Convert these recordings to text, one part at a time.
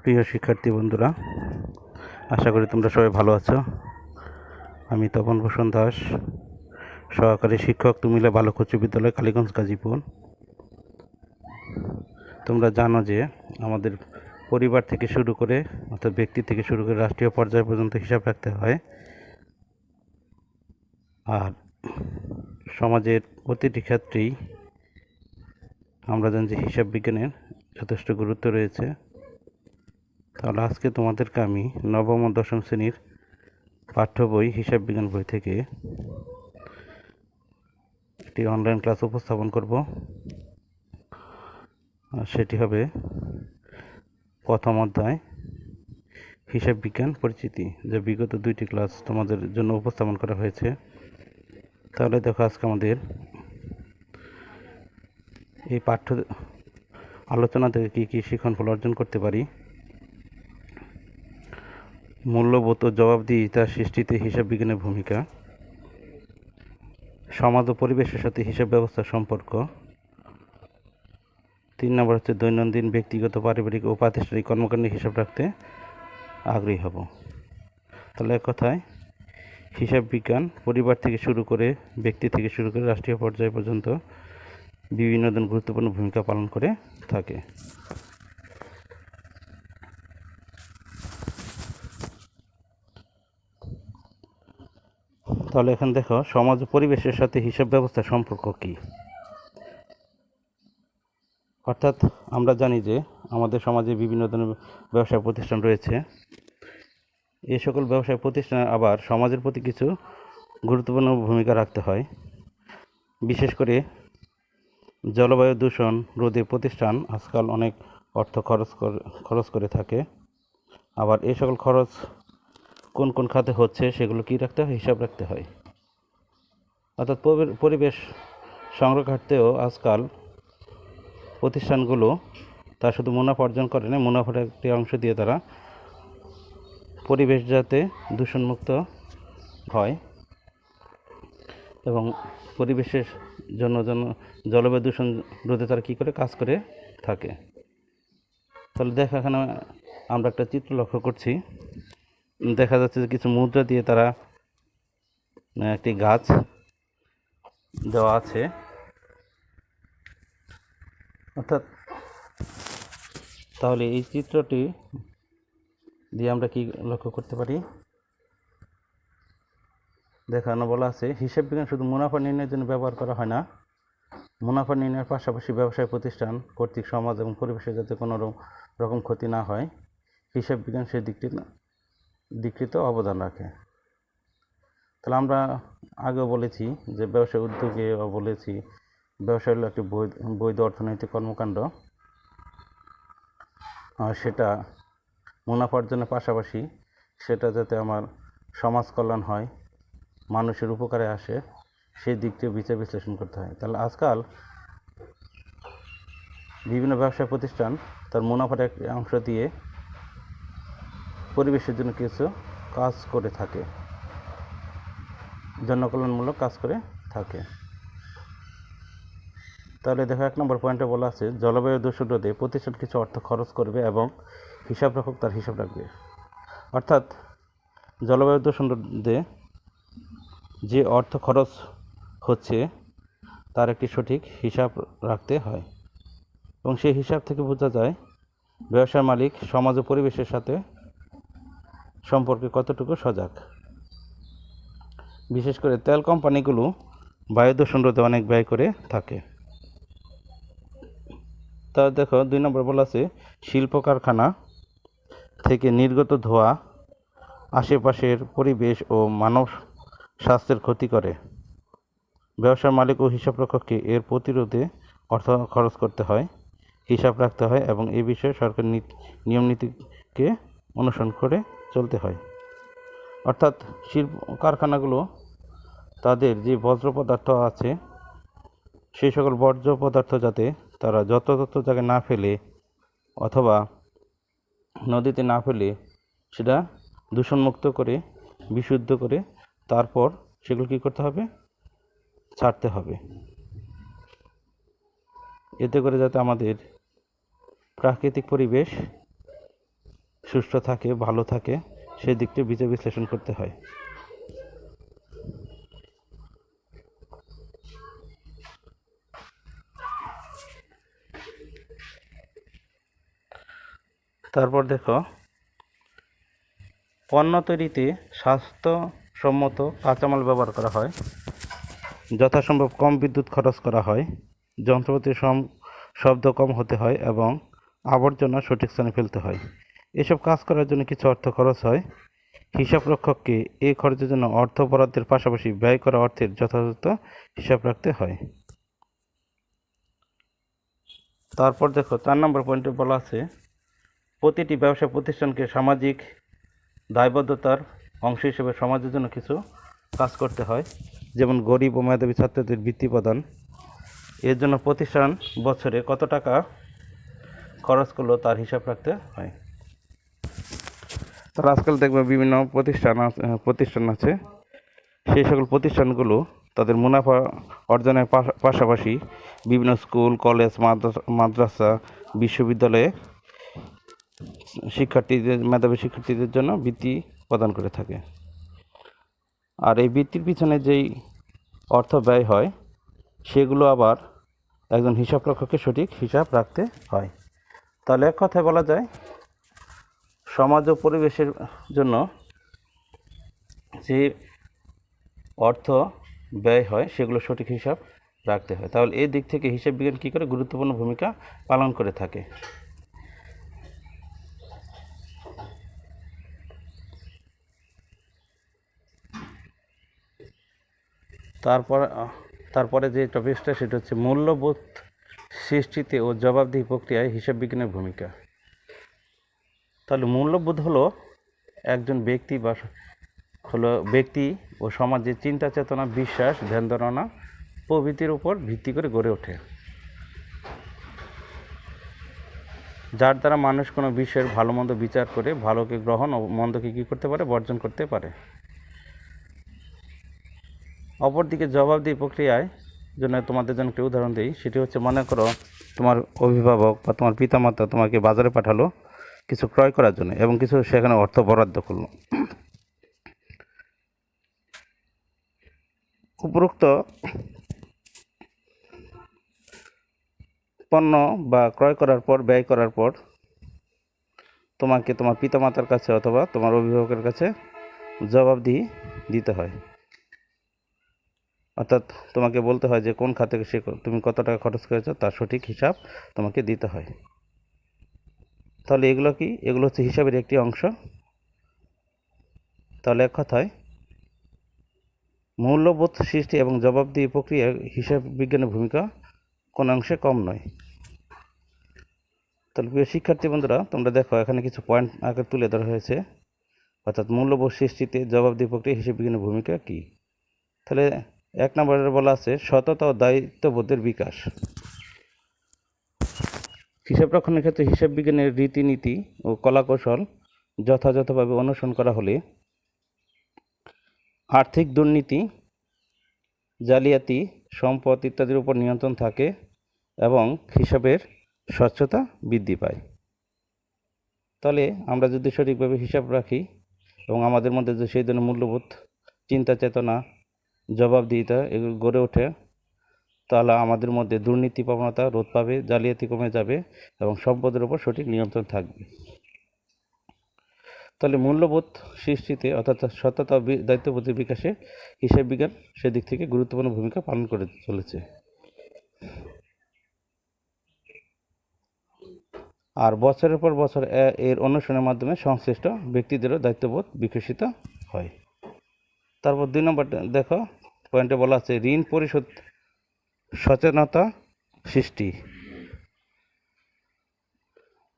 প্রিয় শিক্ষার্থী বন্ধুরা, আশা করি তোমরা সবাই ভালো আছো। আমি তপন ভূষণ দাস, সহকারী শিক্ষক, তুমিলা বালক উচ্চ বিদ্যালয়, কালীগঞ্জ, গাজীপুর। তোমরা জানো যে আমাদের পরিবার থেকে শুরু করে অর্থাৎ ব্যক্তি থেকে শুরু করে রাষ্ট্রীয় পর্যায় পর্যন্ত হিসাব রাখতে হয়। আর সমাজের প্রতিটি ক্ষেত্রেই আমরা জানি যে হিসাব বিজ্ঞানের যথেষ্ট গুরুত্ব রয়েছে। তাহলে আজকে তোমাদেরকে আমি নবম ও দশম শ্রেণীর পাঠ্য বই হিসাব বিজ্ঞান বই থেকে একটি অনলাইন ক্লাস উপস্থাপন করব। সেটি হবে প্রথম অধ্যায় হিসাব বিজ্ঞান পরিচিতি, যা বিগত 2টি ক্লাস তোমাদের জন্য উপস্থাপন করা হয়েছে। তাহলে দেখো, আজকে আমাদের এই পাঠ্য আলোচনা থেকে কী কী শিক্ষণফল অর্জন করতে পারি। মূল্যবোধ ও জবাবদিহিতা সৃষ্টিতে হিসাব বিজ্ঞানের ভূমিকা, সমাজ ও পরিবেশের সাথে হিসাব ব্যবস্থার সম্পর্ক। 3 নম্বর হচ্ছে দৈনন্দিন ব্যক্তিগত, পারিবারিক ও প্রাতিষ্ঠানিক কর্মকাণ্ডে হিসাব রাখতে আগ্রহী হব। তাহলে এক কথায় হিসাব বিজ্ঞান পরিবার থেকে শুরু করে, ব্যক্তি থেকে শুরু করে রাষ্ট্রীয় পর্যায় পর্যন্ত বিভিন্ন গুরুত্বপূর্ণ ভূমিকা পালন করে থাকে। তাহলে এখন দেখো, সমাজ ও পরিবেশের সাথে হিসাব ব্যবস্থার সম্পর্ক কী। অর্থাৎ আমরা জানি যে আমাদের সমাজে বিভিন্ন ধরনের ব্যবসা প্রতিষ্ঠান রয়েছে। এই সকল ব্যবসায় প্রতিষ্ঠান আবার সমাজের প্রতি কিছু গুরুত্বপূর্ণ ভূমিকা রাখতে হয়। বিশেষ করে জলবায়ু দূষণ রোধে প্রতিষ্ঠান আজকাল অনেক অর্থ খরচ করে থাকে। আবার এই সকল খরচ কোন কোন খাতে হচ্ছে সেগুলো কি রাখতে হয়, হিসাব রাখতে হয়। অর্থাৎ পরিবেশ সংরক্ষার্থেও আজকাল প্রতিষ্ঠানগুলো তারা শুধু মুনাফা অর্জন করে না, মুনাফার একটি অংশ দিয়ে তারা পরিবেশ যাতে দূষণমুক্ত হয় এবং পরিবেশের জন্য জলবায়ু দূষণ রোধে তারা কী করে কাজ করে থাকে। তাহলে দেখা, এখানে আমরা একটা চিত্র লক্ষ্য করছি। দেখা যাচ্ছে যে কিছু মুদ্রা দিয়ে তারা একটি গাছ দেওয়া আছে। অর্থাৎ তাহলে এই চিত্রটি দিয়ে আমরা কি লক্ষ্য করতে পারি, দেখানো বলা আছে হিসাব বিজ্ঞান শুধু মুনাফা নির্ণয়ের জন্য ব্যবহার করা হয় না, মুনাফা নির্ণয়ের পাশাপাশি ব্যবসায় প্রতিষ্ঠান কর্তৃক সমাজ এবং পরিবেশে যাতে কোনো রকম ক্ষতি না হয়, হিসাব বিজ্ঞান সেই দিকটিতে অবদান রাখে। তাহলে আমরা আগেও বলেছি যে ব্যবসায় উদ্যোগে বলেছি ব্যবসা হলো একটি বৈধ অর্থনৈতিক কর্মকাণ্ড। সেটা মুনাফা অর্জনের পাশাপাশি সেটা যাতে আমার সমাজ কল্যাণ হয়, মানুষের উপকারে আসে, সেই দিকটিও বিচার বিশ্লেষণ করতে হয়। তাহলে আজকাল বিভিন্ন ব্যবসা প্রতিষ্ঠান তার মুনাফার একটি অংশ দিয়ে পরিবেশের জন্য কিছু কাজ করে থাকে, জনকল্যাণমূলক কাজ করে থাকে। তাহলে দেখো, 1 নম্বর পয়েন্টে বলা আছে জলবায়ু দূষণ রোধে প্রতিষ্ঠান কিছু অর্থ খরচ করবে এবং হিসাব রক্ষক তার হিসাব রাখবে। অর্থাৎ জলবায়ু দূষণ রোধে যে অর্থ খরচ হচ্ছে তার একটি সঠিক হিসাব রাখতে হয় এবং সেই হিসাব থেকে বোঝা যায় ব্যবসার মালিক সমাজ ও পরিবেশের সাথে সম্পর্কে কতটুকু সজাগ। বিশেষ করে তেল কোম্পানিগুলো বায়ু দূষণ রোধে অনেক ব্যয় করে থাকে। তা দেখো, 2 নম্বর বলা আছে শিল্প কারখানা থেকে নির্গত ধোঁয়া আশেপাশের পরিবেশ ও মানব স্বাস্থ্যের ক্ষতি করে। ব্যবসার মালিক ও হিসাবরক্ষককে এর প্রতিরোধে অর্থ খরচ করতে হয়, হিসাব রাখতে হয় এবং এই বিষয়ে সরকার নিয়ম নীতিকে অনুসরণ করে চলতে হয়। অর্থাৎ শিল্প কারখানাগুলো তাদের যে বর্জ্য পদার্থ আছে সেই সকল বর্জ্য পদার্থ যাতে তারা যত্রতত্র জায়গায় না ফেলে অথবা নদীতে না ফেলে সেটা দূষণমুক্ত করে বিশুদ্ধ করে তারপর সেগুলো কী করতে হবে, ছাড়তে হবে। এতে করে যাতে আমাদের প্রাকৃতিক পরিবেশ সুষ্ঠু থাকে, ভালো থাকে, সেই দিকটি বিচার বিশ্লেষণ করতে হয়। তারপর দেখো, পণ্য তৈরিতে স্বাস্থ্যসম্মত কাঁচামাল ব্যবহার করা হয়, যথাসম্ভব কম বিদ্যুৎ খরচ করা হয়, যন্ত্রপাতির শব্দ কম হতে হয় এবং আবর্জনা সঠিক স্থানে ফেলতে হয়। এসব কাজ করার জন্য কিছু অর্থ খরচ হয়। হিসাবরক্ষককে এই খরচের জন্য অর্থ বরাদ্দের পাশাপাশি ব্যয় করা অর্থের যথাযথ হিসাব রাখতে হয়। তারপর দেখো 4 নম্বর পয়েন্টে বলা আছে, প্রতিটি ব্যবসা প্রতিষ্ঠানকে সামাজিক দায়বদ্ধতার অংশ হিসেবে সমাজের জন্য কিছু কাজ করতে হয়, যেমন গরিব ও মেধাবী ছাত্রদের বৃত্তি প্রদান। এর জন্য প্রতিষ্ঠান বছরে কত টাকা খরচ করলো তার হিসাব রাখতে হয়। তার আজকাল দেখবে বিভিন্ন প্রতিষ্ঠান আছে, সেই সকল প্রতিষ্ঠানগুলো তাদের মুনাফা অর্জনের পাশাপাশি বিভিন্ন স্কুল, কলেজ, মাদ্রাসা, বিশ্ববিদ্যালয়ে মেধাবী শিক্ষার্থীদের জন্য বৃত্তি প্রদান করে থাকে। আর এই বৃত্তির পিছনে যেই অর্থ ব্যয় হয় সেগুলো আবার একজন হিসাবরক্ষককে সঠিক হিসাব রাখতে হয়। তাহলে এক কথায় বলা যায়, সমাজ ও পরিবেশের জন্য যে অর্থ ব্যয় হয় সেগুলো সঠিক হিসাব রাখতে হয়। তাহলে এই দিক থেকে হিসাব বিজ্ঞান কী করে গুরুত্বপূর্ণ ভূমিকা পালন করে থাকে। তারপরে যে টপিকসটা সেটা হচ্ছে মূল্যবোধ সৃষ্টিতে ও জবাবদিহি প্রক্রিয়ায় হিসাব বিজ্ঞানের ভূমিকা। তাহলে মূল্যবোধ হলো একজন ব্যক্তি ও সমাজের চিন্তা চেতনা, বিশ্বাস, ধ্যান ধারণা প্রভৃতির উপর ভিত্তি করে গড়ে ওঠে, যার দ্বারা মানুষ কোনো বিষয়ের ভালো মন্দ বিচার করে ভালোকে গ্রহণ ও মন্দকে কী করতে পারে, বর্জন করতে পারে। অপরদিকে জবাবদিহি প্রক্রিয়ায় জন্য তোমাদের জন্য একটি উদাহরণ দিই, সেটি হচ্ছে, মনে করো তোমার অভিভাবক বা তোমার পিতামাতা তোমাকে বাজারে পাঠালো কিছু ক্রয় করার জন্য এবং কিছু সেখানে অর্থ বরাদ্দ করলো। উপরোক্ত পণ্য বা ক্রয় করার পর, ব্যয় করার পর তোমাকে তোমার পিতামাতার কাছে অথবা তোমার অভিভাবকের কাছে জবাবদিহি দিতে হয়। অর্থাৎ তোমাকে বলতে হয় যে কোন খাতে তুমি কত টাকা খরচ করেছো তার সঠিক হিসাব তোমাকে দিতে হয়। তাহলে এগুলো হচ্ছে হিসাবের একটি অংশ। তাহলে এক কথায় মূল্যবোধ সৃষ্টি এবং জবাবদিহি প্রক্রিয়ায় হিসাব বিজ্ঞানের ভূমিকা কোন অংশে কম নয়। তাহলে প্রিয় শিক্ষার্থী বন্ধুরা, তোমরা দেখো এখানে কিছু পয়েন্ট আগে তুলে ধরা হয়েছে, অর্থাৎ মূল্যবোধ সৃষ্টিতে জবাবদিহি প্রক্রিয়া হিসাব বিজ্ঞানের ভূমিকা কী। তাহলে 1 নম্বরে বলা আছে সততা ও দায়িত্ববোধের বিকাশ। হিসাব রক্ষণের ক্ষেত্রে হিসাব বিজ্ঞানের রীতিনীতি ও কলাকৌশল যথাযথভাবে অনুসরণ করা হলে আর্থিক দুর্নীতি, জালিয়াতি, সম্পদ ইত্যাদির উপর নিয়ন্ত্রণ থাকে এবং হিসাবের স্বচ্ছতা বৃদ্ধি পায়। তাহলে আমরা যদি সঠিকভাবে হিসাব রাখি এবং আমাদের মধ্যে যে সেই ধরনের মূল্যবোধ, চিন্তা চেতনা, জবাবদিহিতা এগুলো গড়ে ওঠে, তাহলে আমাদের মধ্যে দুর্নীতি প্রবণতা রোধ পাবে, জালিয়াতি কমে যাবে এবং সম্পদের উপর সঠিক নিয়ন্ত্রণ থাকবে। তাহলে মূল্যবোধ সৃষ্টিতে অর্থাৎ সততা ও দায়িত্ববোধের বিকাশে হিসাব বিজ্ঞান সেদিক থেকে গুরুত্বপূর্ণ ভূমিকা পালন করে চলেছে। আর বছরের পর বছর এর অনুশীলনের মাধ্যমে সংশ্লিষ্ট ব্যক্তিদেরও দায়িত্ববোধ বিকশিত হয়। তারপর 2 নম্বর দেখো পয়েন্টে বলা আছে ঋণ পরিশোধ সচেতনতা সৃষ্টি।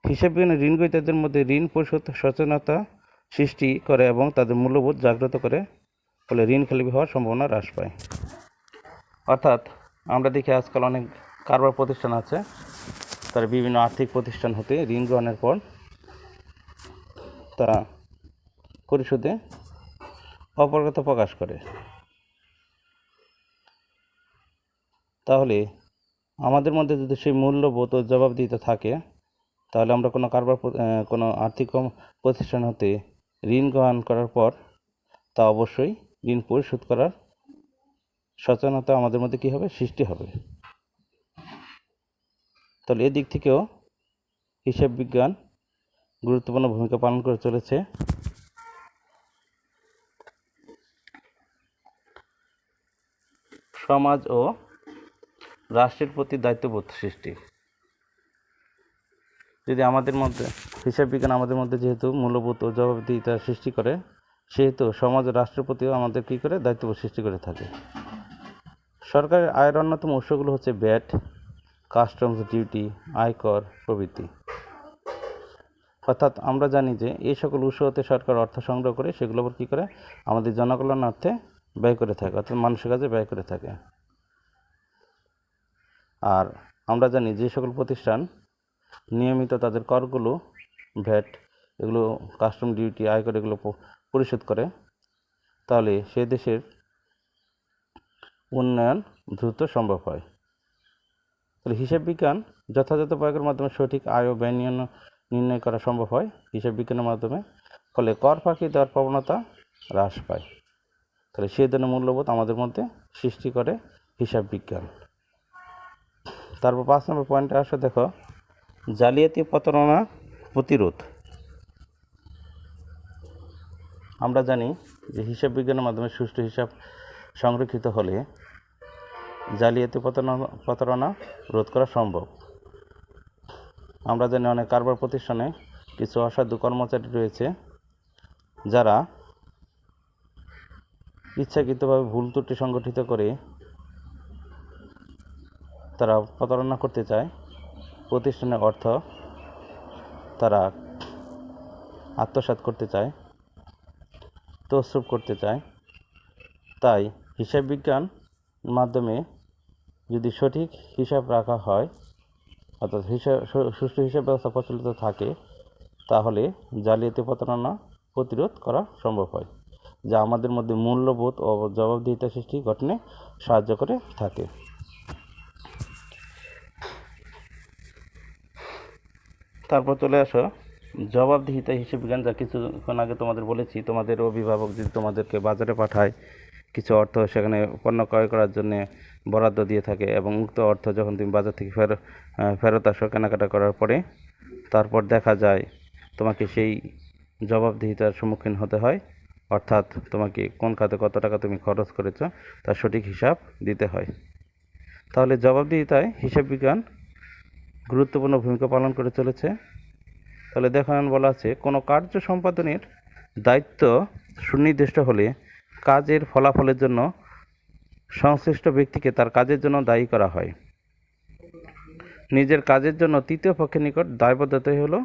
হিসাব বিজ্ঞানের ঋণ গ্রহীতাদের মধ্যে ঋণ পরিশোধ সচেতনতা সৃষ্টি করে এবং তাদের মূল্যবোধ জাগ্রত করে, ফলে ঋণ খেলাপি হওয়ার সম্ভাবনা হ্রাস পায়। অর্থাৎ আমরা দেখি আজকাল অনেক কারবার প্রতিষ্ঠান আছে, তারা বিভিন্ন আর্থিক প্রতিষ্ঠান হতে ঋণ গ্রহণের পর তারা পরিশোধে অপারগতা প্রকাশ করে। তাহলে আমাদের মধ্যে যদি সেই মূল্যবোধ ও জবাবদিহিতা থাকে, তাহলে আমরা কোনো আর্থিক প্রতিষ্ঠান হতে ঋণ গ্রহণ করার পর তা অবশ্যই ঋণ পরিশোধ করার সচেতনতা আমাদের মধ্যে কী হবে, সৃষ্টি হবে। তাহলে এদিক থেকেও হিসাব বিজ্ঞান গুরুত্বপূর্ণ ভূমিকা পালন করে চলেছে। সমাজ ও রাষ্ট্রের প্রতি দায়িত্ববোধ সৃষ্টি। যদি আমাদের মধ্যে হিসাব বিজ্ঞান আমাদের মধ্যে যেহেতু মূল্যবোধ ও জবাবদিহিতা সৃষ্টি করে, সেহেতু সমাজ ও রাষ্ট্রের প্রতিও আমাদের কী করে, দায়িত্ববোধ সৃষ্টি করে থাকে। সরকারের আয়ের অন্যতম উৎসগুলো হচ্ছে ভ্যাট, কাস্টমস ডিউটি, আয়কর প্রভৃতি। অর্থাৎ আমরা জানি যে এই সকল উৎস হতে সরকার অর্থ সংগ্রহ করে সেগুলো আবার কী করে, আমাদের জনকল্যাণার্থে ব্যয় করে থাকে, অর্থাৎ মানুষের কাজে ব্যয় করে থাকে। আর আমরা জানি যে সকল প্রতিষ্ঠান নিয়মিত তাদের করগুলো, ভ্যাট, এগুলো কাস্টম ডিউটি, আয়কর এগুলো পরিশোধ করে, তাহলে সে দেশের উন্নয়ন দ্রুত সম্ভব হয়। তাহলে হিসাব বিজ্ঞান যথাযথ প্রয়োগের মাধ্যমে সঠিক আয় ও ব্যয় নির্ণয় করা সম্ভব হয় হিসাব বিজ্ঞানের মাধ্যমে। ফলে কর ফাঁকি দেওয়ার প্রবণতা হ্রাস পায়। তাহলে সেই ধরনের মূল্যবোধ আমাদের মধ্যে সৃষ্টি করে হিসাব বিজ্ঞান। তারপর 5 নম্বর পয়েন্টে আসে, দেখো, জালিয়াতি প্রতারণা প্রতিরোধ। আমরা জানি যে হিসাব বিজ্ঞানের মাধ্যমে সুষ্ঠু হিসাব সংরক্ষিত হলে জালিয়াতি প্রতারণা রোধ করা সম্ভব। আমরা জানি অনেক কারবার প্রতিষ্ঠানে কিছু অসাধু কর্মচারী রয়েছে যারা ইচ্ছাকৃতভাবে ভুল ত্রুটি সংগঠিত করে তারা প্রতারণা করতে চায়, প্রতিষ্ঠানের অর্থ তারা আত্মসাৎ করতে চায়, তছরূপ করতে চায়। তাই হিসাব বিজ্ঞান মাধ্যমে যদি সঠিক হিসাব রাখা হয়, অর্থাৎ সুষ্ঠু হিসাব ব্যবস্থা প্রচলিত থাকে, তাহলে জালিয়াতি প্রতারণা প্রতিরোধ করা সম্ভব হয়, যা আমাদের মধ্যে মূল্যবোধ ও জবাবদিহিতা সৃষ্টি গঠনে সাহায্য করে থাকে। তারপর চলে আসো জবাবদিহিতা হিসাব বিজ্ঞান, যা কিছুক্ষণ আগে তোমাদের বলেছি। তোমাদের অভিভাবক যদি তোমাদেরকে বাজারে পাঠায়, কিছু অর্থ সেখানে পণ্য ক্রয় করার জন্য বরাদ্দ দিয়ে থাকে, এবং উক্ত অর্থ যখন তুমি বাজার থেকে ফেরত আসো কেনাকাটা করার পরে, তারপর দেখা যায় তোমাকে সেই জবাবদিহিতার সম্মুখীন হতে হয়। অর্থাৎ তোমাকে কোন খাতে কত টাকা তুমি খরচ করেছো তার সঠিক হিসাব দিতে হয়। তাহলে জবাবদিহিতায় হিসাব বিজ্ঞান গুরুত্বপূর্ণ ভূমিকা পালন করে চলেছে। তাহলে দেখো, বলা আছে, কোনো কার্য সম্পাদনের দায়িত্ব সুনির্দিষ্ট হলে কাজের ফলাফলের জন্য সংশ্লিষ্ট ব্যক্তিকে তার কাজের জন্য দায়ী করা হয়। নিজের কাজের জন্য তৃতীয় পক্ষের নিকট দায়বদ্ধতাই হলো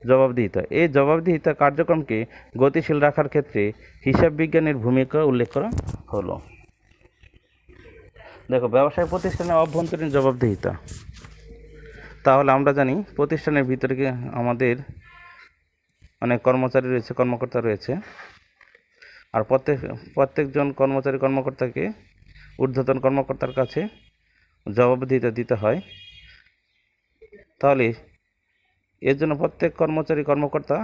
জবাবদিহিতা। এই জবাবদিহিতা কার্যক্রমকে গতিশীল রাখার ক্ষেত্রে হিসাব বিজ্ঞানের ভূমিকা উল্লেখ করা হলো। দেখো, ব্যবসায় প্রতিষ্ঠানের অভ্যন্তরীণ জবাবদিহিতা। তাহলে আমরা জানি প্রতিষ্ঠানের ভিতরে আমাদের অনেক কর্মচারী রয়েছে, কর্মকর্তা রয়েছে, আর প্রত্যেকজন কর্মকর্তাকে ঊর্ধ্বতন কর্মকর্তার কাছে জবাবদিহিতা দিতে হয়। তাহলে এর জন্য প্রত্যেক কর্মকর্তা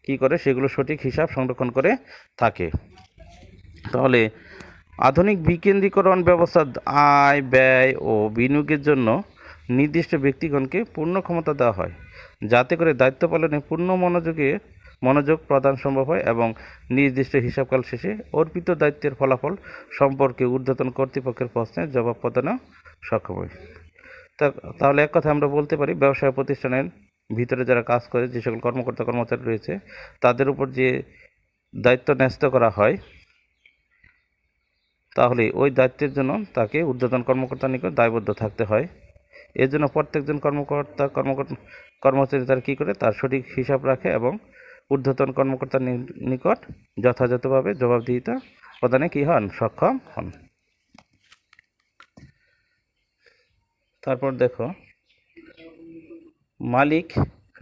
কি করে, সেগুলো সঠিক হিসাব সংরক্ষণ করে থাকে। তাহলে আধুনিক বিকেন্দ্রীকরণ ব্যবস্থা আয়, ব্যয় ও বিনিয়োগের জন্য নির্দিষ্ট ব্যক্তিগণকে পূর্ণ ক্ষমতা দেওয়া হয়, যাতে করে দায়িত্ব পালনে পূর্ণ মনোযোগ প্রদান সম্ভব হয় এবং নির্দিষ্ট হিসাবকাল শেষে অর্পিত দায়িত্বের ফলাফল সম্পর্কে ঊর্ধ্বতন কর্তৃপক্ষের প্রশ্নের জবাব প্রদানে সক্ষম হয়। তাহলে এক কথা আমরা বলতে পারি, ব্যবসায় প্রতিষ্ঠানের ভিতরে যারা কাজ করে, যে সকল কর্মচারী রয়েছে, তাদের উপর যে দায়িত্ব ন্যস্ত করা হয়, তাহলে ওই দায়িত্বের জন্য তাকে ঊর্ধ্বতন কর্মকর্তার নিকট দায়বদ্ধ থাকতে হয়। এর জন্য প্রত্যেকজন কর্মচারী তার কী করে, তার সঠিক হিসাব রাখে এবং ঊর্ধ্বতন কর্মকর্তার নিকট যথাযথভাবে জবাবদিহিতা প্রদানে কী হন, সক্ষম হন। তারপর দেখো, মালিক,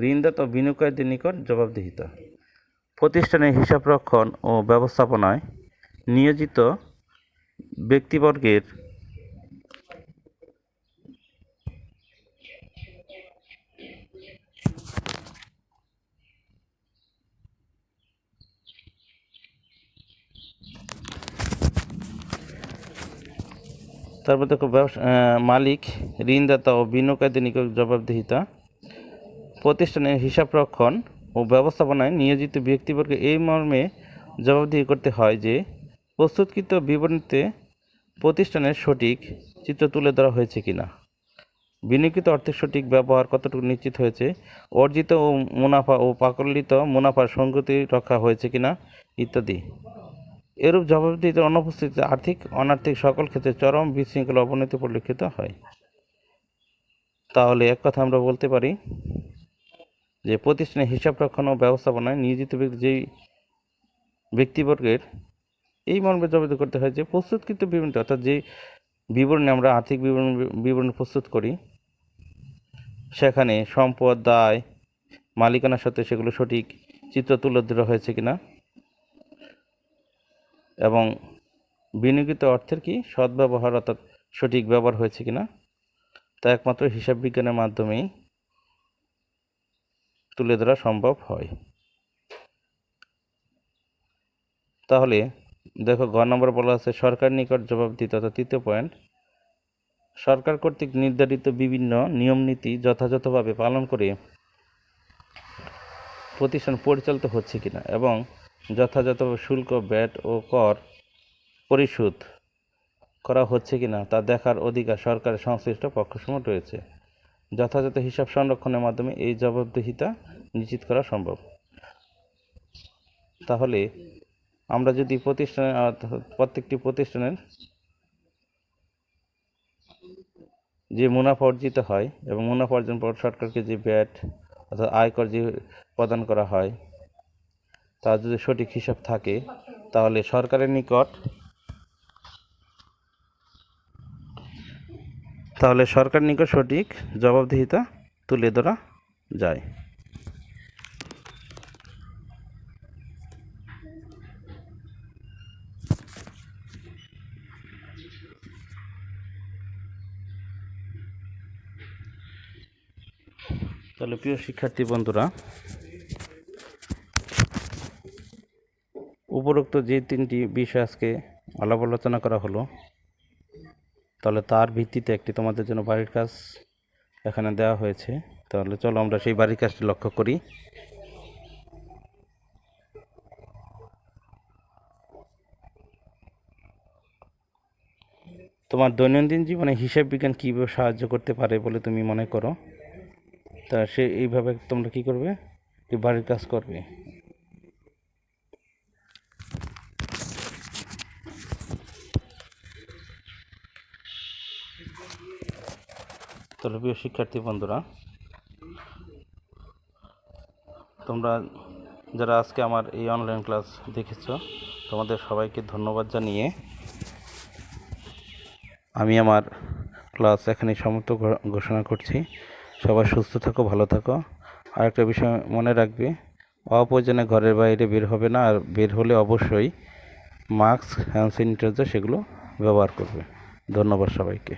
ঋণদাতা ও বিনিয়োগকারীদের নিকট জবাবদিহিতা। প্রতিষ্ঠানের হিসাব রক্ষণ ও ব্যবস্থাপনায় নিয়োজিত ব্যক্তিবর্গের তারপর দেখো মালিক, ঋণদাতা ও বিনিয়োগকারীদের নিকট জবাবদিহিতা। প্রতিষ্ঠানের হিসাবরক্ষণ ও ব্যবস্থাপনায় নিয়োজিত ব্যক্তিবর্গকে এই মর্মে জবাবদিহি করতে হয় যে প্রস্তুতকৃত বিবরণীতে প্রতিষ্ঠানের সঠিক চিত্র তুলে ধরা হয়েছে কিনা, বিনিয়োগিত অর্থের সঠিক ব্যবহার কতটুকু নিশ্চিত হয়েছে, অর্জিত ও মুনাফা ও প্রাকলিত মুনাফার সঙ্গতি রক্ষা হয়েছে কিনা ইত্যাদি। এরূপ জবাবদিহিতার অনুপস্থিতিতে আর্থিক অনার্থিক সকল ক্ষেত্রে চরম বিশৃঙ্খলা অবনতি পরিলক্ষিত হয়। তাহলে এক কথা আমরা বলতে পারি যে প্রতিষ্ঠানের হিসাব রক্ষণ ও ব্যবস্থাপনায় নিয়োজিত যেই ব্যক্তিবর্গের এই মর্মে জবাবদিহি করতে হয় যে প্রস্তুতকৃত বিবরণী, অর্থাৎ যে বিবরণী আমরা আর্থিক বিবরণী প্রস্তুত করি সেখানে সম্পদ, দায়, মালিকানার সাথে সেগুলো সঠিক চিত্র তুলে ধরা হয়েছে কিনা এবং বিনিয়োগিত অর্থের কি সদ্ব্যবহার অর্থাৎ সঠিক ব্যবহার হয়েছে কিনা তা একমাত্র হিসাব বিজ্ঞানের মাধ্যমেই তুলে ধরা সম্ভব হয়। তাহলে দেখো ঘ নম্বর বলা আছে সরকার নিকট জবাবদিহিতা, অর্থাৎ তৃতীয় পয়েন্ট, সরকার কর্তৃক নির্ধারিত বিভিন্ন নিয়মনীতি যথাযথভাবে পালন করে প্রতিষ্ঠান পরিচালিত হচ্ছে কিনা এবং যথাযথভাবে শুল্ক, ভ্যাট ও কর পরিশোধ করা হচ্ছে কিনা তা দেখার অধিকার সরকারের সংশ্লিষ্ট পক্ষসমূহ রয়েছে। যথাযথ হিসাব সংরক্ষণের মাধ্যমে এই জবাবদিহিতা নিশ্চিত করা সম্ভব। তাহলে আমরা যদি প্রত্যেকটি প্রতিষ্ঠানের যে মুনাফা অর্জিত হয় এবং মুনাফা অর্জন পর সরকারকে যে ভ্যাট অর্থাৎ আয়কর যে প্রদান করা হয় তার যদি সঠিক হিসাব থাকে তাহলে সরকারের নিকট সঠিক জবাবদিহিতা তুলে ধরা যায়। তাহলে প্রিয় শিক্ষার্থী বন্ধুরা, উপরোক্ত যে তিনটি বিষয় আজকে আলাপ আলোচনা করা হলো, তাহলে তার ভিত্তিতে একটি তোমাদের জন্য বাড়ির কাজ এখানে দেওয়া হয়েছে। তাহলে চলো আমরা সেই বাড়ির কাজটি লক্ষ্য করি। তোমার দৈনন্দিন জীবনে হিসাব বিজ্ঞান কীভাবে সাহায্য করতে পারে বলে তুমি মনে করো? তা এইভাবে তোমরা কি করবে, বাড়ির কাজ করবে। তাহলে প্রিয় শিক্ষার্থী বন্ধুরা, তোমরা যারা আজকে আমার এই অনলাইন ক্লাস দেখেছ তোমাদের সবাইকে ধন্যবাদ জানিয়ে আমি আমার ক্লাস এখানেই সমাপ্ত ঘোষণা করছি। সবাই সুস্থ থাকো, ভালো থাকো। আর একটা বিষয় মনে রাখবে, অপ্রয়োজনে ঘরের বাইরে বের হবে না, আর বের হলে অবশ্যই মাস্ক, হ্যান্ড স্যানিটাইজার সেগুলো ব্যবহার করবে। ধন্যবাদ সবাইকে।